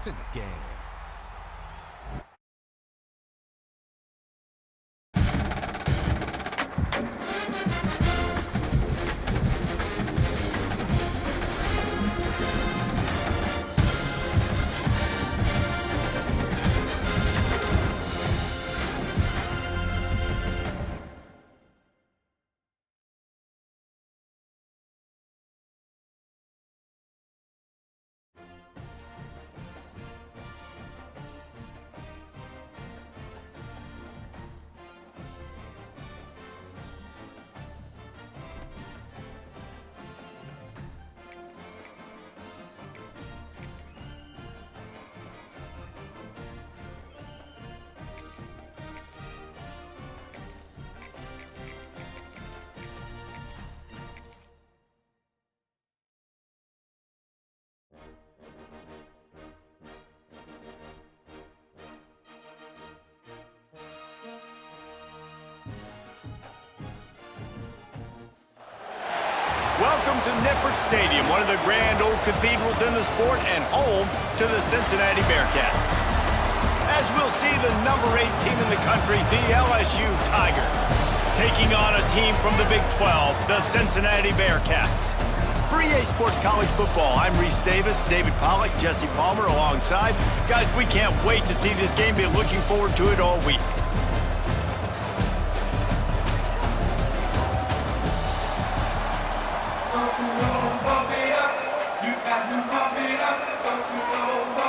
to the game. Welcome to Nippert Stadium, one of the grand old cathedrals in the sport and home to the Cincinnati Bearcats. As we'll see, the number 8 team in the country, the LSU Tigers, taking on a team from the Big 12, the Cincinnati Bearcats. For EA Sports College Football, I'm Reese Davis, David Pollack, Jesse Palmer alongside. Guys, we can't wait to see this game. Be looking forward to it all week.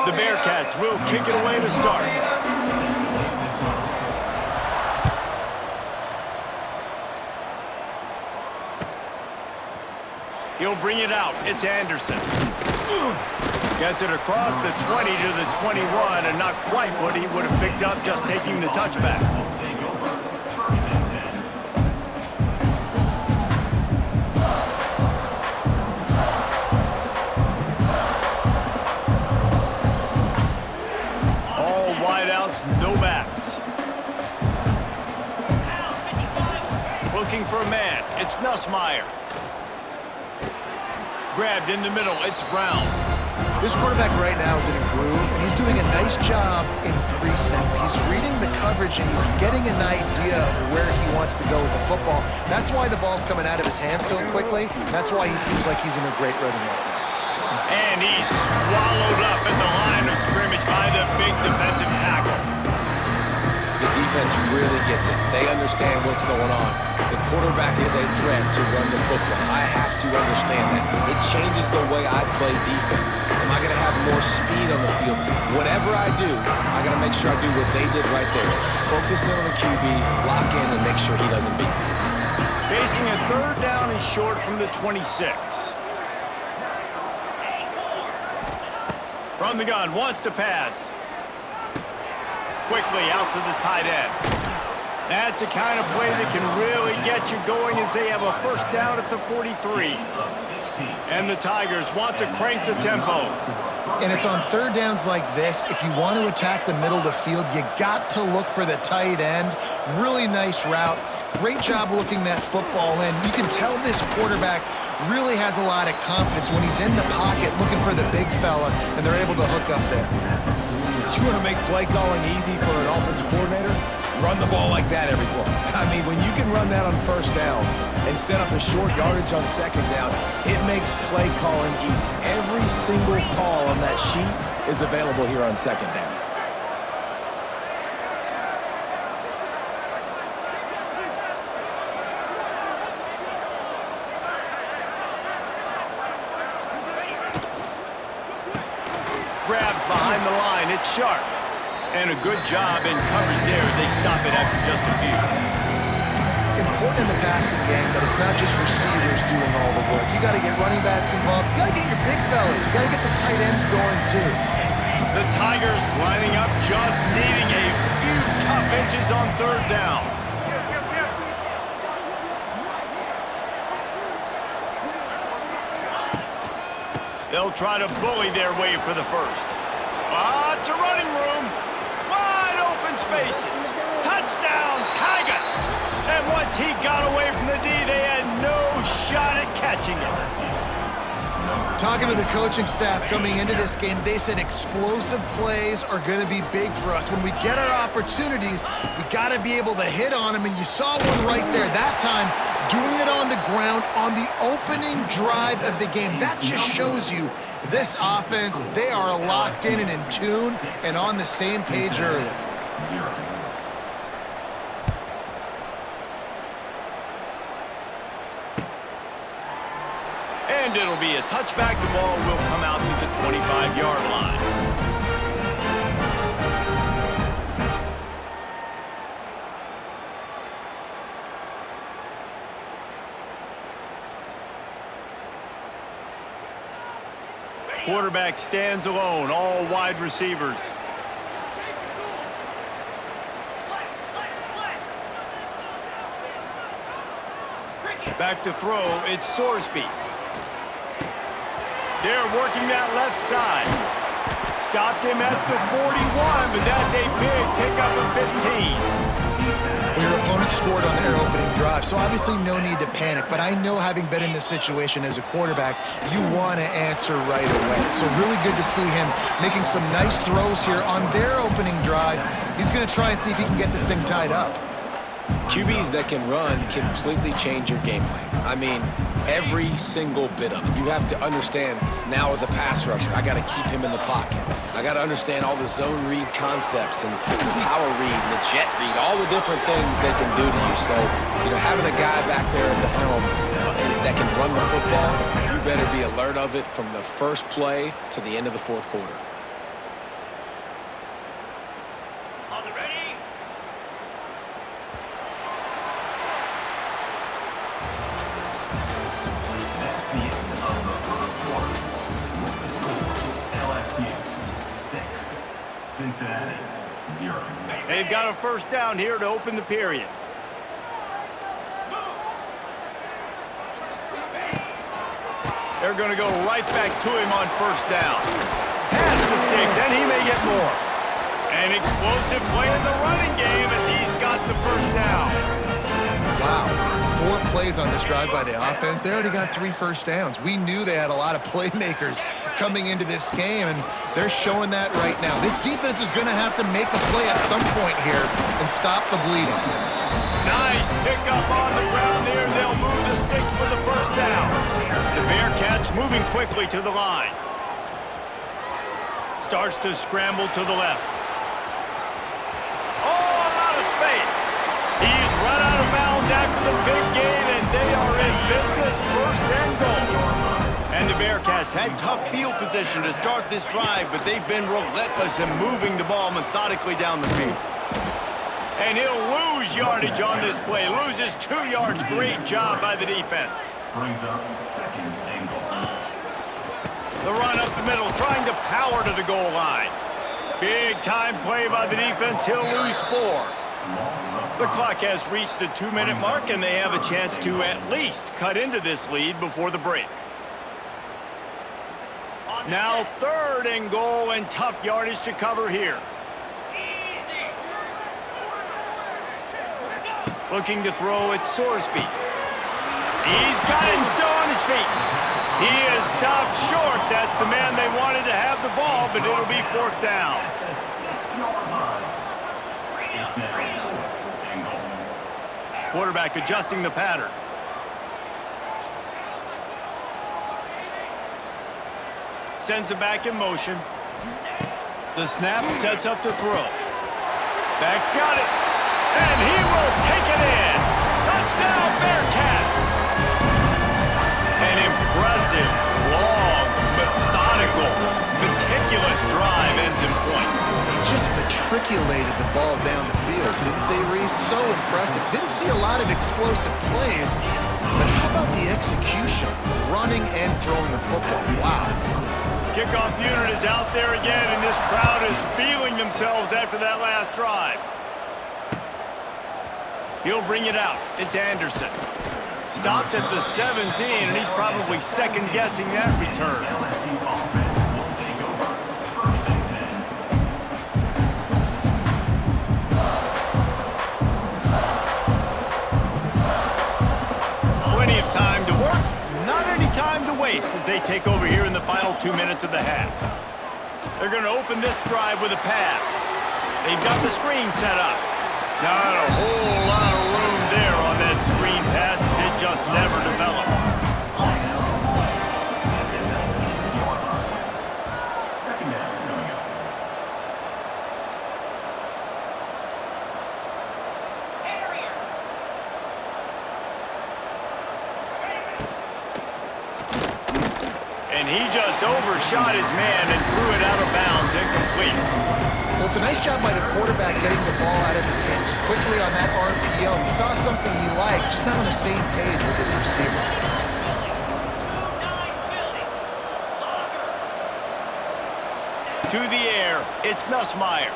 The Bearcats will kick it away to start. He'll bring it out. It's Anderson. Gets it across the 20 to the 21, and not quite what he would have picked up just taking the touchback. No backs. Looking for a man. It's Nussmeier. Grabbed in the middle. It's Brown. This quarterback right now is in a groove, and he's doing a nice job in pre-snap. He's reading the coverage, and he's getting an idea of where he wants to go with the football. That's why the ball's coming out of his hands so quickly. That's why he seems like he's in a great rhythm right now. And he's swallowed up at the line of scrimmage by the big defensive tackle. The defense really gets it. They understand what's going on. The quarterback is a threat to run the football. I have to understand that. It changes the way I play defense. Am I going to have more speed on the field? Whatever I do, I got to make sure I do what they did right there. Focus in on the QB, lock in, and make sure he doesn't beat me. Facing a third down and short from the 26. From the gun, wants to pass. Quickly out to the tight end. That's the kind of play that can really get you going as they have a first down at the 43. And the Tigers want to crank the tempo. And it's on third downs like this, if you want to attack the middle of the field, you got to look for the tight end. Really nice route. Great job looking that football in. You can tell this quarterback really has a lot of confidence when he's in the pocket looking for the big fella, and they're able to hook up there. You want to make play calling easy for an offensive coordinator? Run the ball like that every play. I mean, when you can run that on first down and set up a short yardage on second down, it makes play calling easy. Every single call on that sheet is available here on second down. Grabbed behind the line. It's Sharp. And a good job in coverage there as they stop it after just a few. Important in the passing game, but it's not just receivers doing all the work. You got to get running backs involved. You got to get your big fellas. You got to get the tight ends going too. The Tigers lining up, just needing a few tough inches on third down. They'll try to bully their way for the first. Lots of running room. Wide open spaces. Touchdown, Tigers! And once he got away from the D, they had no shot at catching him. Talking to the coaching staff coming into this game, they said explosive plays are going to be big for us. When we get our opportunities, we got to be able to hit on them, and you saw one right there. That time, doing it on the ground on the opening drive of the game. That just shows you this offense, they are locked in and in tune and on the same page early. And it'll be a touchback. The ball will come out to the 25-yard line. Quarterback stands alone, all wide receivers. Back to throw, it's Sorsby. They're working that left side. Stopped him at the 41, but that's a big pickup of 15. Your opponent scored on their opening drive, so obviously no need to panic. But I know, having been in this situation as a quarterback, you want to answer right away. So really good to see him making some nice throws here on their opening drive. He's going to try and see if he can get this thing tied up. QBs that can run completely change your game plan. I mean, every single bit of it. You have to understand now as a pass rusher, I got to keep him in the pocket. I got to understand all the zone read concepts and the power read and the jet read, all the different things they can do to you. So, having a guy back there at the helm that can run the football, you better be alert of it from the first play to the end of the fourth quarter. They've got a first down here to open the period. They're going to go right back to him on first down. Pass mistakes, and he may get more. An explosive play in the running game as he's got the first down. Wow. 4 plays on this drive by the offense. They already got 3 first downs. We knew they had a lot of playmakers coming into this game, and they're showing that right now. This defense is going to have to make a play at some point here and stop the bleeding. Nice pickup on the ground there. They'll move the sticks for the first down. The Bearcats moving quickly to the line. Starts to scramble to the left. Oh, a lot of space. He's run out of bounds after the big gain, and they are in business, first and goal. And the Bearcats had tough field position to start this drive, but they've been relentless in moving the ball methodically down the field. And he'll lose yardage on this play. Loses 2 yards. Great job by the defense. Brings up second and goal. The run up the middle, trying to power to the goal line. Big time play by the defense. He'll lose 4. The clock has reached the 2-minute mark, and they have a chance to at least cut into this lead before the break. Now third and goal, and tough yardage to cover here. Looking to throw, it's Sorsby. He's got him still on his feet. He is stopped short. That's the man they wanted to have the ball, but it'll be 4th down. Quarterback adjusting the pattern. Sends it back in motion. The snap sets up to throw. Back's got it. And he will take it in. Touchdown, Bearcats. An impressive, long, methodical, meticulous drive ends in points. They just matriculated the ball down the field, didn't they, Reese? So impressive. Didn't see a lot of explosive plays, but how about the execution? Running and throwing the football. Wow. Kickoff unit is out there again, and this crowd is feeling themselves after that last drive. He'll bring it out. It's Anderson. Stopped at the 17, and he's probably second-guessing that return. Plenty of time to work. Not any time to waste as they take over here in the final 2 minutes of the half. They're going to open this drive with a pass. They've got the screen set up. Not a whole lot of room there on that screen pass as it just never developed. Second down coming up. And he just overshot his man and threw it out of bounds, incomplete. Well, it's a nice job by the quarterback getting the ball out of his hands quickly on that RPO. He saw something he liked, just not on the same page with his receiver. To the air, it's Nussmeier.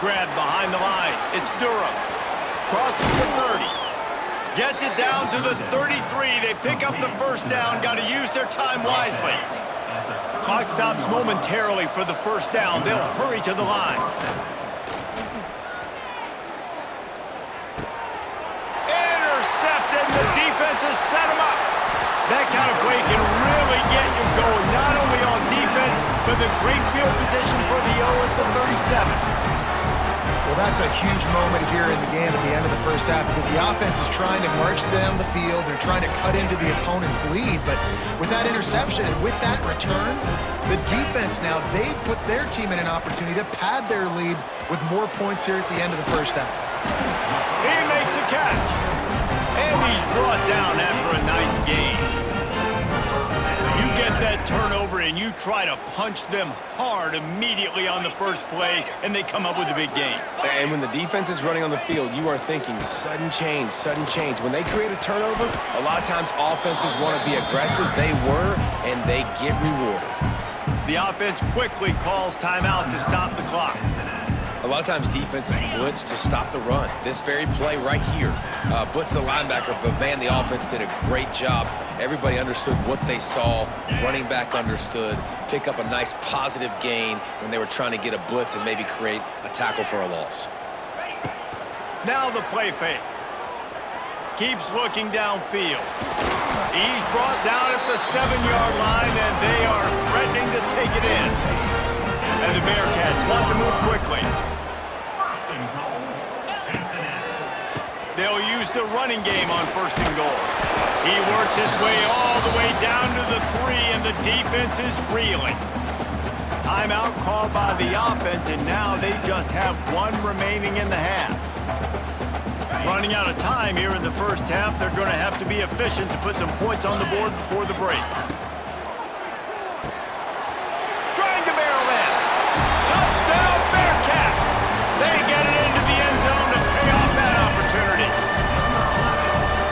Grabbed behind the line, it's Durham. Crosses the 30. Gets it down to the 33. They pick up the first down. Got to use their time wisely. Clock stops momentarily for the first down. They'll hurry to the line. Intercepted. The defense has set him up. That kind of play can really get you going, not only on defense, but the great field position for the O at the 37. Well, that's a huge moment here in the game at the end of the first half because the offense is trying to march down the field. They're trying to cut into the opponent's lead. But with that interception and with that return, the defense now, they've put their team in an opportunity to pad their lead with more points here at the end of the first half. He makes a catch. And he's brought down after a nice gain. You get that turnover and you try to punch them hard immediately on the first play, and they come up with a big gain. And when the defense is running on the field, you are thinking sudden change, sudden change. When they create a turnover, a lot of times offenses want to be aggressive. They were, and they get rewarded. The offense quickly calls timeout to stop the clock. A lot of times defenses blitz to stop the run. This very play right here, blitz the linebacker, but man, the offense did a great job. Everybody understood what they saw. Running back understood. Pick up a nice positive gain when they were trying to get a blitz and maybe create a tackle for a loss. Now the play fake. Keeps looking downfield. He's brought down at the 7-yard line, and they are threatening to take it in. And the Bearcats want to move quickly. They'll use the running game on first and goal. He works his way all the way down to the 3, and the defense is reeling. Timeout called by the offense, and now they just have one remaining in the half. Running out of time here in the first half, they're going to have to be efficient to put some points on the board before the break. Trying to barrel in. Touchdown, Bearcats! They get it into the end zone to pay off that opportunity.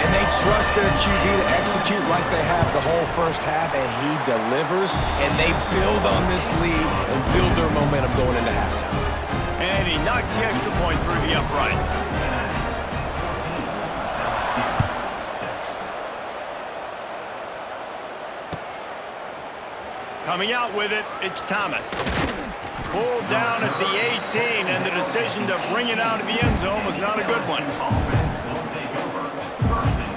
And they trust their QB to execute like they have the whole first half, and he delivers, and they build on this lead and build their momentum going into halftime. And he knocks the extra point through the uprights. Coming out with it, it's Thomas. Pulled down at the 18, and the decision to bring it out of the end zone was not a good one. Offense will take over. First and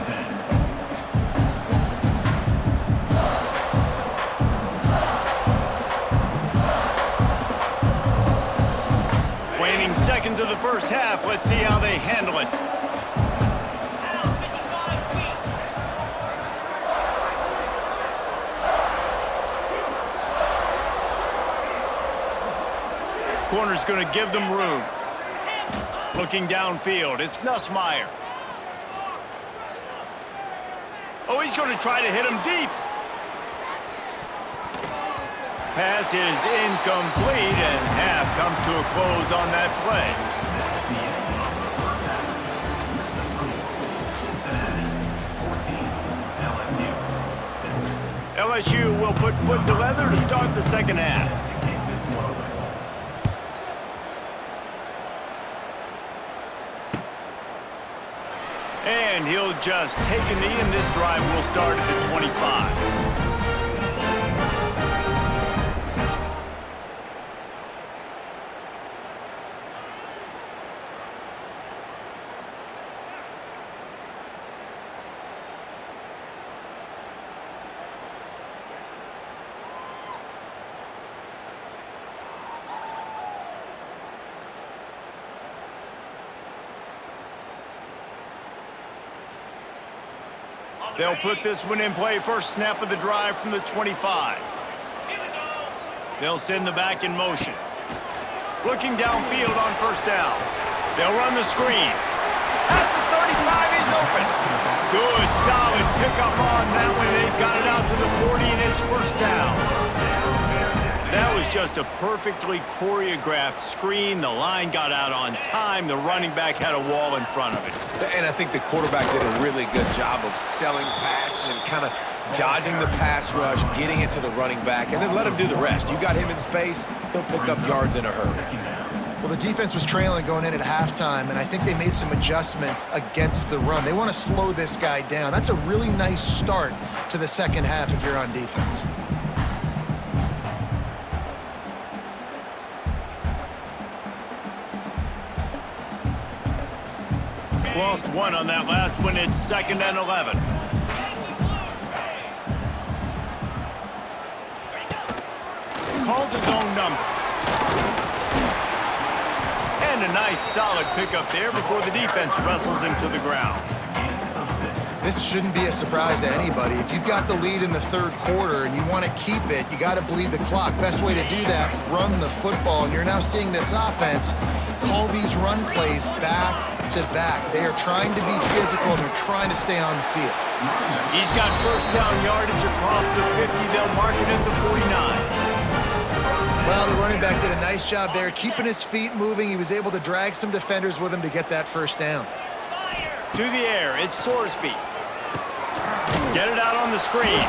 10. Waning seconds of the first half, let's see how they handle it. Corner's going to give them room. Looking downfield, it's Nussmeier. Oh, he's going to try to hit him deep. Pass is incomplete, and half comes to a close on that play. LSU will put foot to leather to start the second half. And he'll just take a knee, and this drive will start at the 25. They'll put this one in play. First snap of the drive from the 25. They'll send the back in motion. Looking downfield on first down. They'll run the screen. At the 35, he's open. Good, solid pickup on that one. They've got it out to the 40, and it's first down. That was just a perfectly choreographed screen. The line got out on time. The running back had a wall in front of it. And I think the quarterback did a really good job of selling past and kind of dodging the pass rush, getting it to the running back, and then let him do the rest. You got him in space, he'll pick up yards in a hurry. Well, the defense was trailing going in at halftime, and I think they made some adjustments against the run. They want to slow this guy down. That's a really nice start to the second half if you're on defense. Lost one on that last one. It's 2nd and 11. Calls his own number. And a nice solid pickup there before the defense wrestles him to the ground. This shouldn't be a surprise to anybody. If you've got the lead in the third quarter and you want to keep it, you got to bleed the clock. Best way to do that, run the football. And you're now seeing this offense call these run plays back to back. They are trying to be physical, and they're trying to stay on the field. He's got first down yardage across the 50. They'll mark it at the 49. Well, the running back did a nice job there, keeping his feet moving. He was able to drag some defenders with him to get that first down. To the air, it's Sorsby. Get it out on the screen.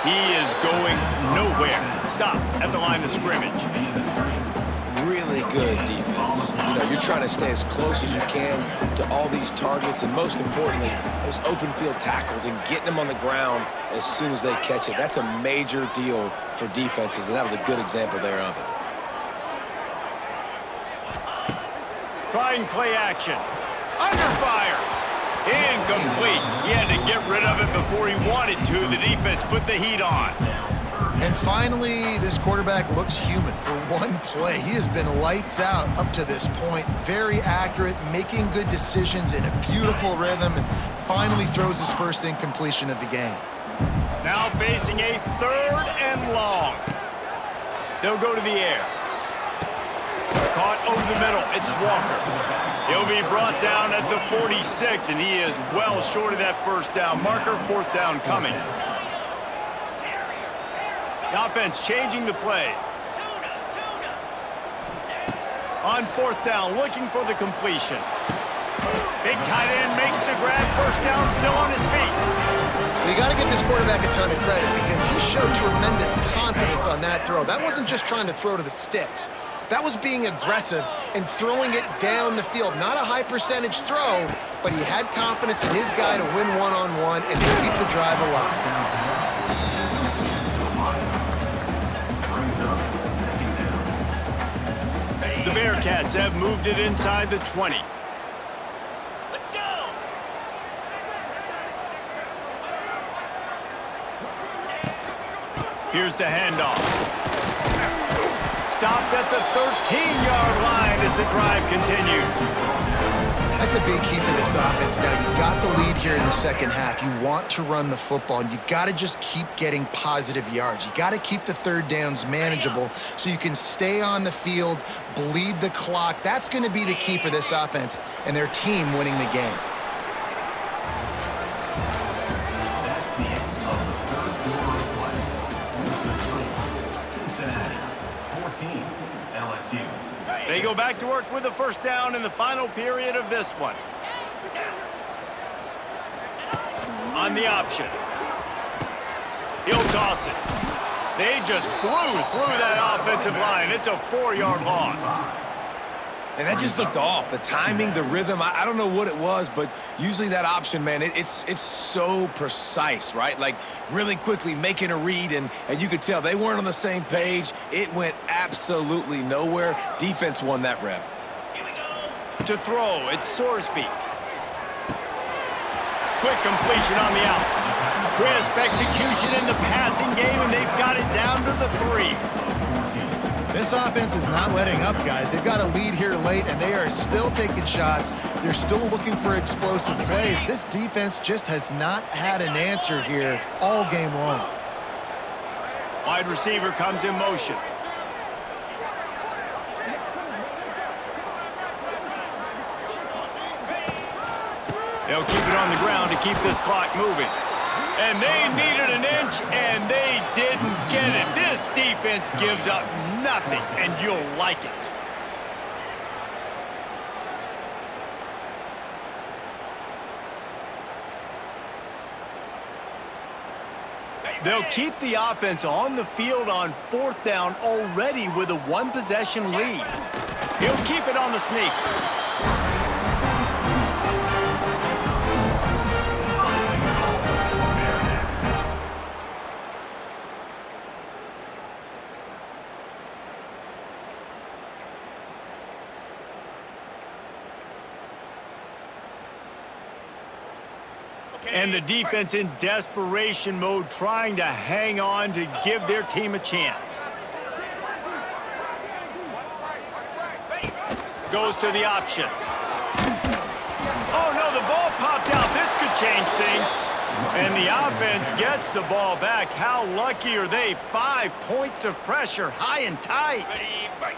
He is going nowhere. Stop at the line of scrimmage. Really good defense. You know, you're trying to stay as close as you can to all these targets, and most importantly, those open field tackles and getting them on the ground as soon as they catch it. That's a major deal for defenses, and that was a good example there of it. Trying play action. Under fire. Incomplete. He had to get rid of it before he wanted to. The defense put the heat on. And finally, this quarterback looks human for one play. He has been lights out up to this point. Very accurate, making good decisions in a beautiful rhythm, and finally throws his first incompletion of the game. Now facing a 3rd and long. They'll go to the air. Caught over the middle. It's Walker. He'll be brought down at the 46, and he is well short of that first down marker. 4th down coming. The offense changing the play. On 4th down, looking for the completion. Big tight end makes the grab. First down, still on his feet. You got to give this quarterback a ton of credit because he showed tremendous confidence on that throw. That wasn't just trying to throw to the sticks. That was being aggressive and throwing it down the field. Not a high percentage throw, but he had confidence in his guy to win one-on-one and to keep the drive alive. The Bearcats have moved it inside the 20. Let's go! Here's the handoff. Stopped at the 13-yard line as the drive continues. That's a big key for this offense. Now, you've got the lead here in the second half. You want to run the football, and you've got to just keep getting positive yards. You got to keep the third downs manageable so you can stay on the field, bleed the clock. That's going to be the key for this offense and their team winning the game. That's the end of the 3rd quarter of play. Cincinnati, 14, LSU. They go back to work with a first down in the final period of this one. On the option. He'll toss it. They just blew through that offensive line. It's a 4-yard loss. And that just looked off. The timing, the rhythm, I don't know what it was, but usually that option, man, it's so precise, right? Like really quickly making a read, and you could tell they weren't on the same page. It went absolutely nowhere. Defense won that rep. To throw, it's Sorsby. Quick completion on the out. Crisp execution in the passing game, and they've got it down to the 3. This offense is not letting up, guys. They've got a lead here late, and they are still taking shots. They're still looking for explosive plays. This defense just has not had an answer here all game long. Wide receiver comes in motion. They'll keep it on the ground to keep this clock moving. And they needed an inch, and they didn't get it. This defense gives up nothing, and you'll like it. They'll keep the offense on the field on 4th down already with a 1-possession lead. He'll keep it on the sneak. And the defense in desperation mode, trying to hang on to give their team a chance. Goes to the option. Oh, no, the ball popped out. This could change things. And the offense gets the ball back. How lucky are they? 5 points of pressure, high and tight.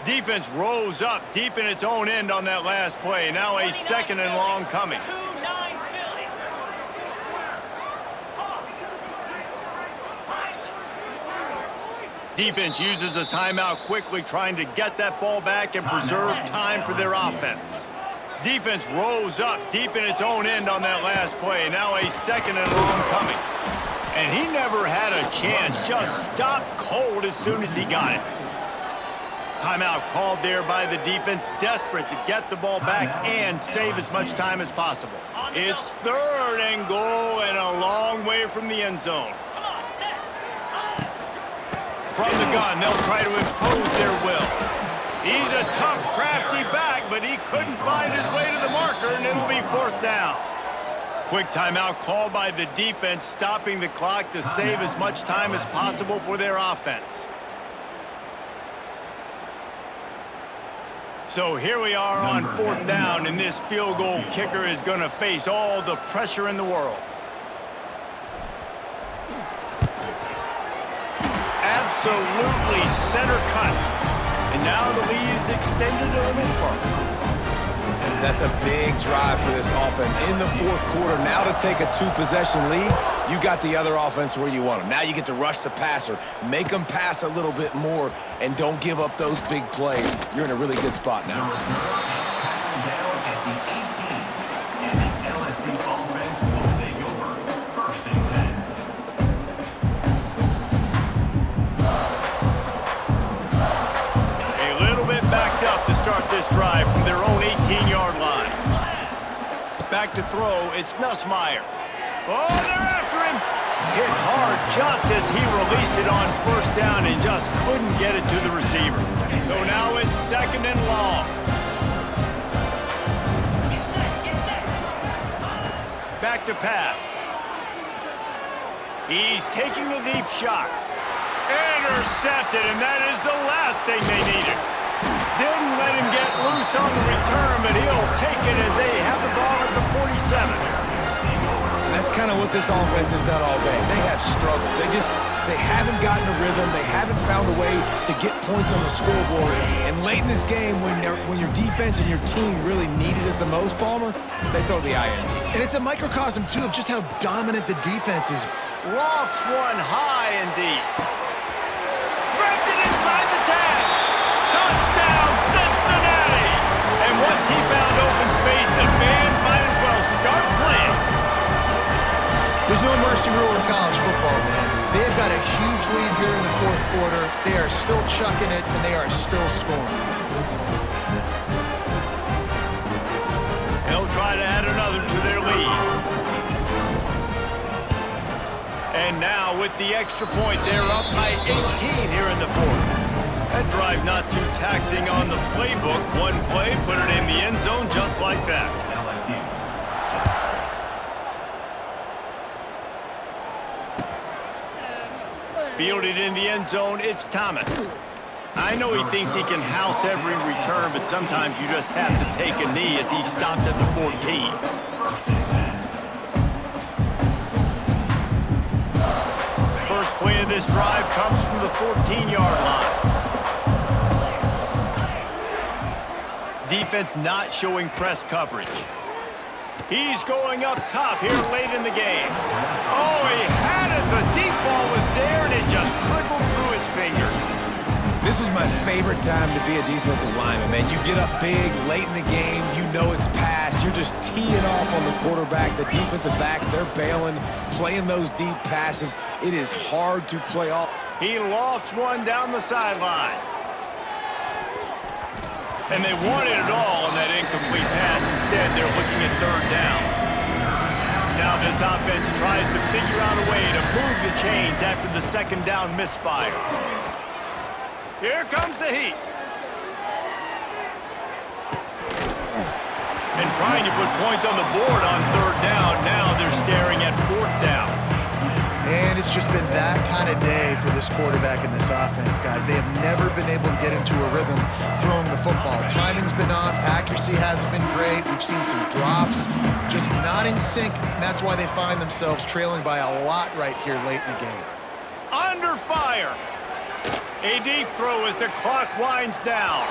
Defense rose up deep in its own end on that last play. Now a 2nd and long coming. Defense uses a timeout quickly, trying to get that ball back and preserve time for their offense. Defense rose up deep in its own end on that last play. Now a 2nd and long coming. And he never had a chance. Just stopped cold as soon as he got it. Timeout called there by the defense, desperate to get the ball back and save as much time as possible. It's 3rd and goal and a long way from the end zone. From the gun, they'll try to impose their will. He's a tough, crafty back, but he couldn't find his way to the marker, and it'll be 4th down. Quick timeout called by the defense, stopping the clock to save as much time as possible for their offense. So here we are on 4th down, and this field goal kicker is going to face all the pressure in the world. Absolutely center cut. And now the lead is extended a little further. That's a big drive for this offense in the 4th quarter. Now to take a 2-possession lead, you got the other offense where you want them. Now you get to rush the passer, make them pass a little bit more, and don't give up those big plays. You're in a really good spot now. Down at the 18, and the LSU offense will take over 1st and 10. A little bit backed up to start this drive from their own 18-yard line. Back to throw, it's Nussmeier. Oh, they're after him. Hit hard just as he released it on 1st down and just couldn't get it to the receiver. So now it's 2nd and long. Back to pass. He's taking a deep shot. Intercepted, and that is the last thing they needed. Didn't let him get loose on the return, but he'll take it as they have the ball at the 47. And that's kind of what this offense has done all day. They have struggled. They haven't gotten a rhythm. They haven't found a way to get points on the scoreboard. And late in this game, when your defense and your team really needed it the most, Palmer, they throw the INT. And it's a microcosm, too, of just how dominant the defense is. Lofts one high and deep. Ripped it inside the 10. Touchdown, Cincinnati! And once he found open space, the band might as well start playing. There's no mercy rule in college football, man. They've got a huge lead here in the 4th quarter. They are still chucking it, and they are still scoring. They'll try to add another to their lead. And now with the extra point, they're up by 18 here in the 4th. That drive not too taxing on the playbook. One play, put it in the end zone just like that. LSU. Fielded in the end zone, it's Thomas. I know he thinks he can house every return, but sometimes you just have to take a knee as he stopped at the 14. First play of this drive comes from the 14-yard line. Defense not showing press coverage. He's going up top here late in the game. Oh, he had it. The deep ball was there, and it just trickled through his fingers. This was my favorite time to be a defensive lineman, man. You get up big, late in the game, you know it's past. You're just teeing off on the quarterback. The defensive backs, they're bailing, playing those deep passes. It is hard to play off. He lofts one down the sideline. And they wanted it all on that incomplete pass. Instead, they're looking at third down. Now this offense tries to figure out a way to move the chains after the second down misfire. Here comes the heat. And trying to put points on the board on third down. Now they're staring at fourth down. And it's just been that kind of day for this quarterback and this offense, guys. They have never been able to get into a rhythm throwing the football. Timing's been off. Accuracy hasn't been great. We've seen some drops, just not in sync. And that's why they find themselves trailing by a lot right here late in the game. Under fire. A deep throw as the clock winds down.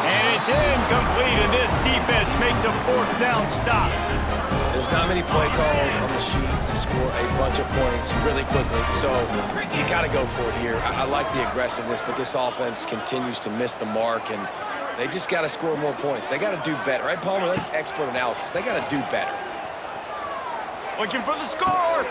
And it's incomplete, and this defense makes a fourth down stop. There's not many play calls on the sheet to score a bunch of points really quickly, so you got to go for it here. I like the aggressiveness, but this offense continues to miss the mark, and they just got to score more points. They got to do better, right, Palmer? That's expert analysis. They got to do better. Looking for the score.